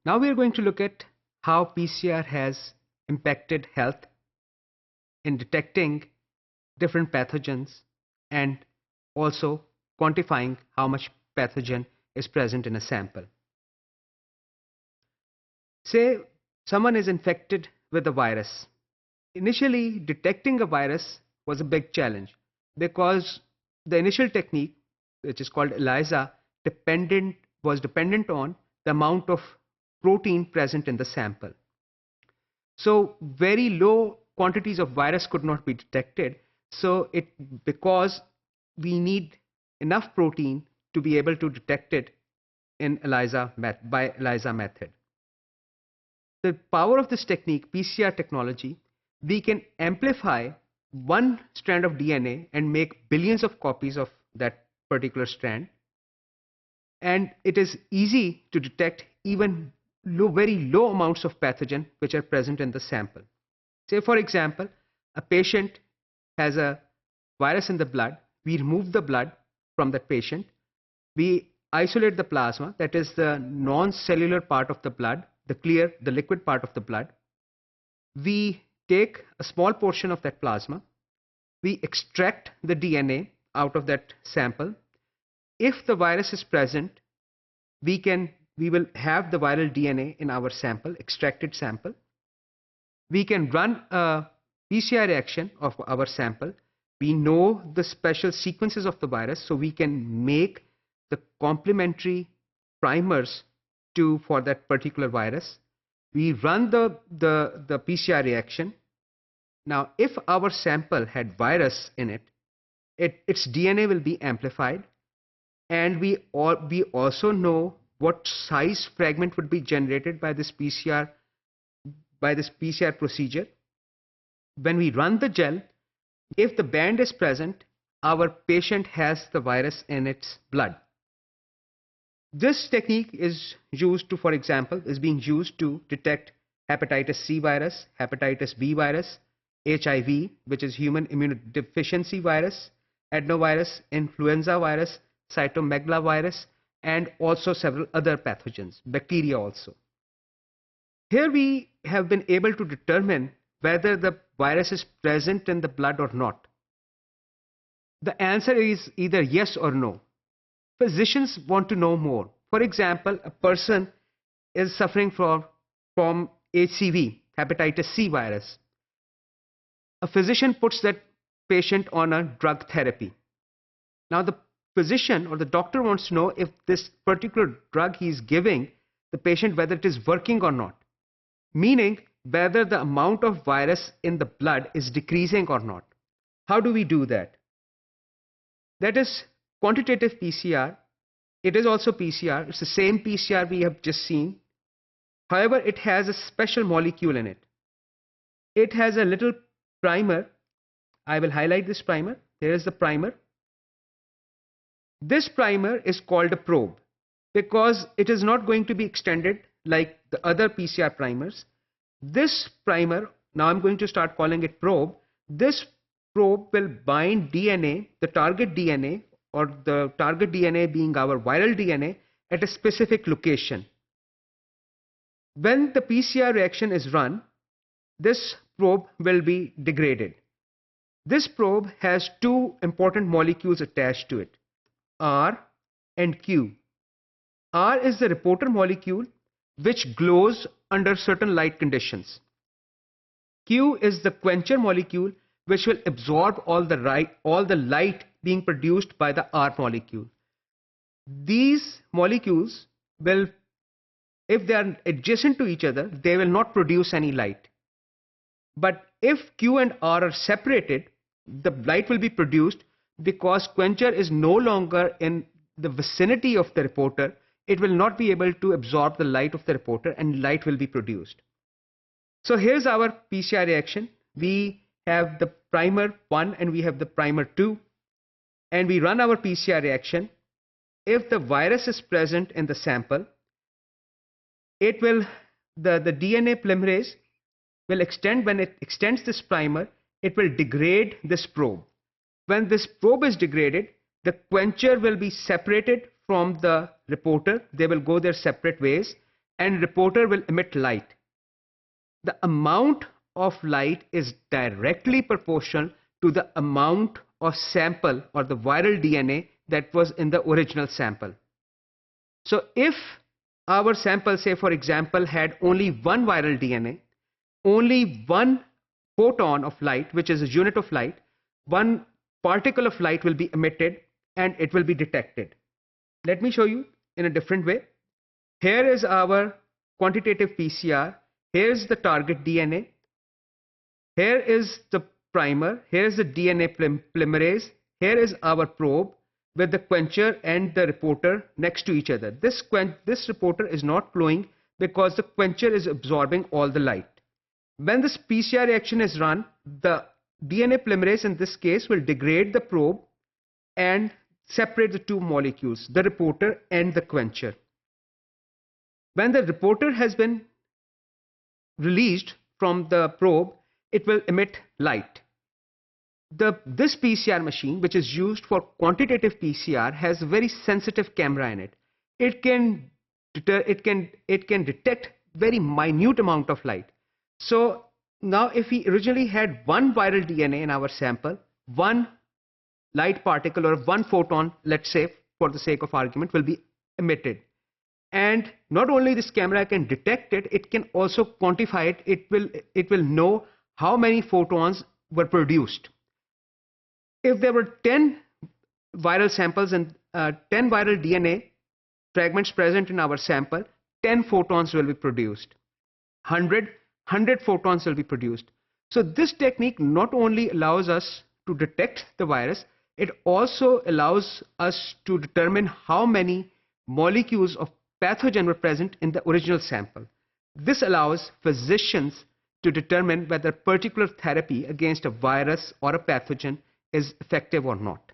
Now we are going to look at how PCR has impacted health in detecting different pathogens and also quantifying how much pathogen is present in a sample. Say someone is infected with a virus. Initially, detecting a virus was a big challenge because the initial technique, which is called ELISA, was dependent on the amount of protein present in the sample. So very low quantities of virus could not be detected. Because we need enough protein to be able to detect it in by ELISA method. The power of this technique, PCR technology, we can amplify one strand of DNA and make billions of copies of that particular strand. And it is easy to detect even very low amounts of pathogen which are present in the sample. Say, for example, a patient has a virus in the blood. We remove the blood from that patient. We isolate the plasma, that is the non-cellular part of the blood, the liquid part of the blood. We take a small portion of that plasma. We extract the DNA out of that sample. If the virus is present, we will have the viral DNA in our sample, extracted sample. We can run a PCR reaction of our sample. We know the special sequences of the virus, so we can make the complementary primers for that particular virus. We run the PCR reaction. Now, if our sample had virus in it, its DNA will be amplified, and we also know what size fragment would be generated by this PCR procedure. When we run the gel, if the band is present, our patient has the virus in its blood. This technique is being used to detect hepatitis C virus, hepatitis B virus, HIV, which is human immunodeficiency virus, adenovirus, influenza virus, cytomegalovirus, and also several other pathogens, bacteria also. Here we have been able to determine whether the virus is present in the blood or not. The answer is either yes or no. Physicians want to know more. For example, a person is suffering from HCV, hepatitis C virus. A physician puts that patient on a drug therapy. Now the physician or the doctor wants to know if this particular drug he is giving the patient, whether it is working or not. Meaning whether the amount of virus in the blood is decreasing or not. How do we do that? That is quantitative PCR. It is also PCR. It's the same PCR we have just seen. However, it has a special molecule in it. It has a little primer. I will highlight this primer. Here is the primer. This primer is called a probe because it is not going to be extended like the other PCR primers. This primer, now I'm going to start calling it probe. This probe will bind DNA, the target DNA, or the target DNA being our viral DNA, at a specific location. When the PCR reaction is run, this probe will be degraded. This probe has two important molecules attached to it, R and Q. R is the reporter molecule which glows under certain light conditions. Q is the quencher molecule which will absorb all the light being produced by the R molecule. These molecules will, if they are adjacent to each other, they will not produce any light. But if Q and R are separated, the light will be produced because quencher is no longer in the vicinity of the reporter. It will not be able to absorb the light of the reporter and light will be produced. So here's our PCR reaction. We have the primer 1 and we have the primer 2, and we run our PCR reaction. If the virus is present in the sample, the DNA polymerase will extend. When it extends this primer, it will degrade this probe. When this probe is degraded, the quencher will be separated from the reporter. They will go their separate ways, and reporter will emit light. The amount of light is directly proportional to the amount of sample or the viral DNA that was in the original sample. So if our sample, say for example, had only one viral DNA, only one photon of light, which is a unit of light, one particle of light will be emitted and it will be detected. Let me show you in a different way. Here is our quantitative PCR. Here's the target DNA. Here is the primer. Here's the DNA polymerase. Here is our probe with the quencher and the reporter next to each other. This reporter is not glowing because the quencher is absorbing all the light. When this PCR reaction is run, the DNA polymerase in this case will degrade the probe and separate the two molecules, the reporter and the quencher. When the reporter has been released from the probe, it will emit light. This PCR machine, which is used for quantitative PCR, has a very sensitive camera in it. It can detect very minute amount of light. So now if we originally had one viral DNA in our sample, one light particle or one photon, let's say for the sake of argument, will be emitted. And not only this camera can detect it, it can also quantify it. It will know how many photons were produced. If there were 10 viral samples and 10 viral DNA fragments present in our sample, 10 photons will be produced. 100 photons will be produced. So this technique not only allows us to detect the virus, it also allows us to determine how many molecules of pathogen were present in the original sample. This allows physicians to determine whether a particular therapy against a virus or a pathogen is effective or not.